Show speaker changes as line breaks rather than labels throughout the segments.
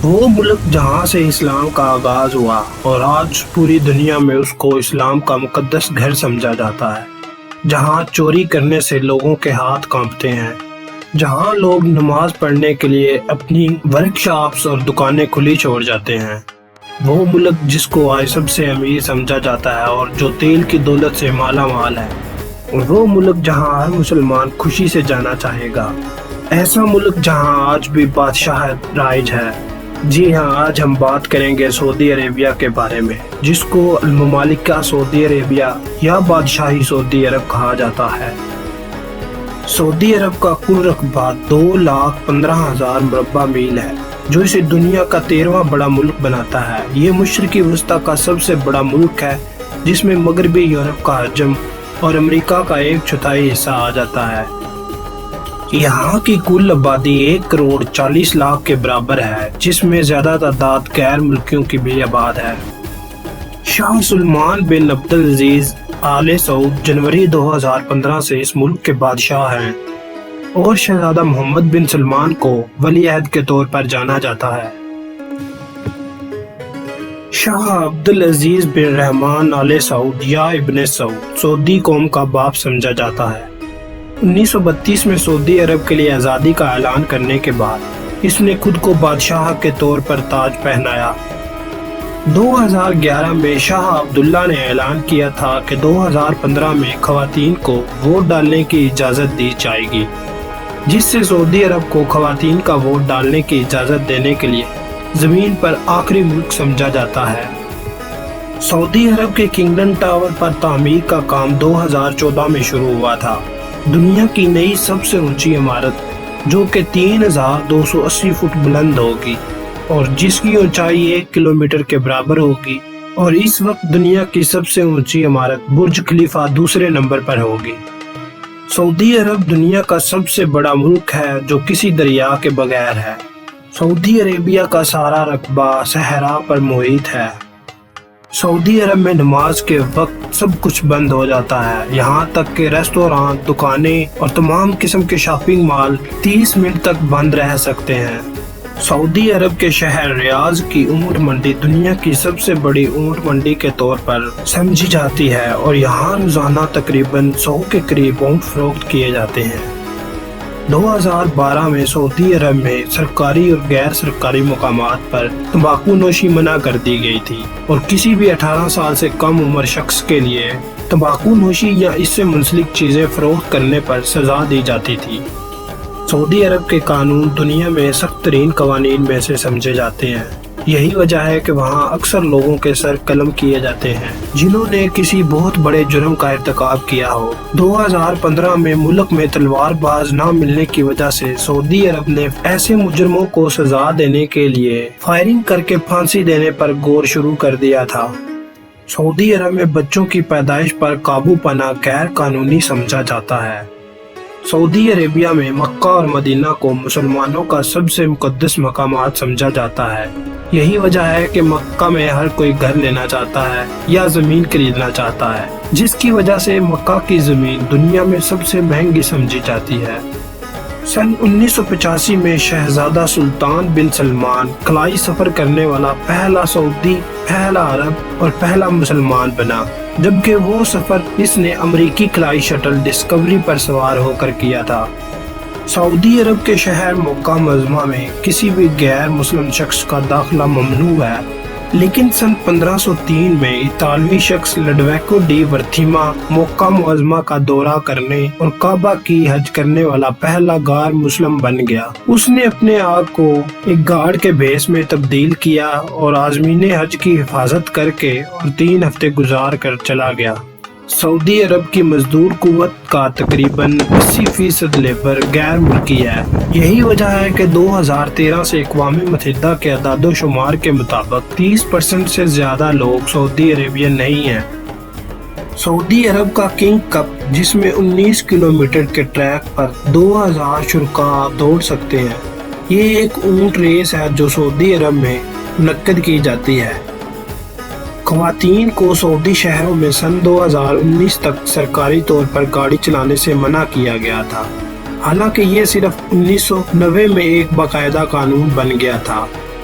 وہ ملک جہاں سے اسلام کا آغاز ہوا اور آج پوری دنیا میں اس کو اسلام کا مقدس گھر سمجھا جاتا ہے، جہاں چوری کرنے سے لوگوں کے ہاتھ کانپتے ہیں، جہاں لوگ نماز پڑھنے کے لیے اپنی ورک شاپس اور دکانیں کھلی چھوڑ جاتے ہیں، وہ ملک جس کو آج سب سے امیر سمجھا جاتا ہے اور جو تیل کی دولت سے مالا مال ہے، اور وہ ملک جہاں ہر مسلمان خوشی سے جانا چاہے گا، ایسا ملک جہاں آج بھی بادشاہت رائج ہے۔ جی ہاں، آج ہم بات کریں گے سعودی عربیہ کے بارے میں، جس کو الممالکہ سعودی عربیہ یا بادشاہی سعودی عرب کہا جاتا ہے۔ سعودی عرب کا کل رقبہ 2,15,000 مربع میل ہے، جو اسے دنیا کا 13واں بڑا ملک بناتا ہے۔ یہ مشرقی وسطی کا سب سے بڑا ملک ہے، جس میں مغربی یورپ کا حجم اور امریکہ کا 1/4 حصہ آ جاتا ہے۔ یہاں کی کل آبادی 1,40,00,000 کے برابر ہے، جس میں زیادہ تعداد غیر ملکیوں کی بھی آباد ہے۔ شاہ سلمان بن عبدالعزیز آل سعود جنوری 2015 سے اس ملک کے بادشاہ ہیں، اور شہزادہ محمد بن سلمان کو ولی عہد کے طور پر جانا جاتا ہے۔ شاہ عبدالعزیز بن رحمان آل سعود یا ابن سعود سعودی قوم کا باپ سمجھا جاتا ہے۔ 1932 میں سعودی عرب کے لیے آزادی کا اعلان کرنے کے بعد اس نے خود کو بادشاہ کے طور پر تاج پہنایا۔ 2011 میں شاہ عبداللہ نے اعلان کیا تھا کہ 2015 میں خواتین کو ووٹ ڈالنے کی اجازت دی جائے گی، جس سے سعودی عرب کو خواتین کا ووٹ ڈالنے کی اجازت دینے کے لیے زمین پر آخری ملک سمجھا جاتا ہے۔ سعودی عرب کے کنگڈم ٹاور پر تعمیر کا کام 2014 میں شروع ہوا تھا۔ دنیا کی نئی سب سے اونچی عمارت، جو کہ 3,280 فٹ بلند ہوگی اور جس کی اونچائی 1 کلومیٹر کے برابر ہوگی، اور اس وقت دنیا کی سب سے اونچی عمارت برج خلیفہ دوسرے نمبر پر ہوگی۔ سعودی عرب دنیا کا سب سے بڑا ملک ہے جو کسی دریا کے بغیر ہے۔ سعودی عربیہ کا سارا رقبہ صحرا پر محیط ہے۔ سعودی عرب میں نماز کے وقت سب کچھ بند ہو جاتا ہے، یہاں تک کہ ریسٹوران، دکانیں اور تمام قسم کے شاپنگ مال 30 منٹ تک بند رہ سکتے ہیں۔ سعودی عرب کے شہر ریاض کی اونٹ منڈی دنیا کی سب سے بڑی اونٹ منڈی کے طور پر سمجھی جاتی ہے، اور یہاں روزانہ تقریباً 100 کے قریب اونٹ فروخت کیے جاتے ہیں۔ 2012 میں سعودی عرب میں سرکاری اور غیر سرکاری مقامات پر تمباکو نوشی منع کر دی گئی تھی، اور کسی بھی 18 سال سے کم عمر شخص کے لیے تمباکو نوشی یا اس سے منسلک چیزیں فروخت کرنے پر سزا دی جاتی تھی۔ سعودی عرب کے قانون دنیا میں سخت ترین قوانین میں سے سمجھے جاتے ہیں۔ یہی وجہ ہے کہ وہاں اکثر لوگوں کے سر قلم کیے جاتے ہیں جنہوں نے کسی بہت بڑے جرم کا ارتکاب کیا ہو۔ 2015 میں ملک میں تلوار باز نہ ملنے کی وجہ سے سعودی عرب نے ایسے مجرموں کو سزا دینے کے لیے فائرنگ کر کے پھانسی دینے پر غور شروع کر دیا تھا۔ سعودی عرب میں بچوں کی پیدائش پر قابو پانا غیر قانونی سمجھا جاتا ہے۔ سعودی عربیہ میں مکہ اور مدینہ کو مسلمانوں کا سب سے مقدس مقامات سمجھا جاتا ہے۔ یہی وجہ ہے کہ مکہ میں ہر کوئی گھر لینا چاہتا ہے یا زمین خریدنا چاہتا ہے، جس کی وجہ سے مکہ کی زمین دنیا میں سب سے مہنگی سمجھی جاتی ہے۔ سن 1985 میں شہزادہ سلطان بن سلمان خلائی سفر کرنے والا پہلا سعودی، پہلا عرب اور پہلا مسلمان بنا، جبکہ وہ سفر اس نے امریکی خلائی شٹل ڈسکوری پر سوار ہو کر کیا تھا۔ سعودی عرب کے شہر مکہ معظمہ میں کسی بھی غیر مسلم شخص کا داخلہ ممنوع ہے، لیکن سن 1503 میں اطالوی شخص لڈویکو ڈی ورتھیما مکہ معظمہ کا دورہ کرنے اور کعبہ کی حج کرنے والا پہلا غیر مسلم بن گیا۔ اس نے اپنے آپ کو ایک گارڈ کے بھیس میں تبدیل کیا اور عازمین حج کی حفاظت کر کے اور 3 ہفتے گزار کر چلا گیا۔ سعودی عرب کی مزدور قوت کا تقریباً 80% لیبر غیر ملکی ہے۔ یہی وجہ ہے کہ 2013 سے اقوام متحدہ کے اعداد و شمار کے مطابق 30% سے زیادہ لوگ سعودی عربین نہیں ہیں۔ سعودی عرب کا کنگ کپ، جس میں 19 کلومیٹر کے ٹریک پر 2000 شرکاء دوڑ سکتے ہیں، یہ ایک اونٹ ریس ہے جو سعودی عرب میں منعقد کی جاتی ہے۔ خواتین کو سعودی شہروں میں سن 2019 تک سرکاری طور پر گاڑی چلانے سے منع کیا گیا تھا، حالانکہ یہ صرف 1990 میں ایک باقاعدہ قانون بن گیا تھا۔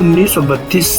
1932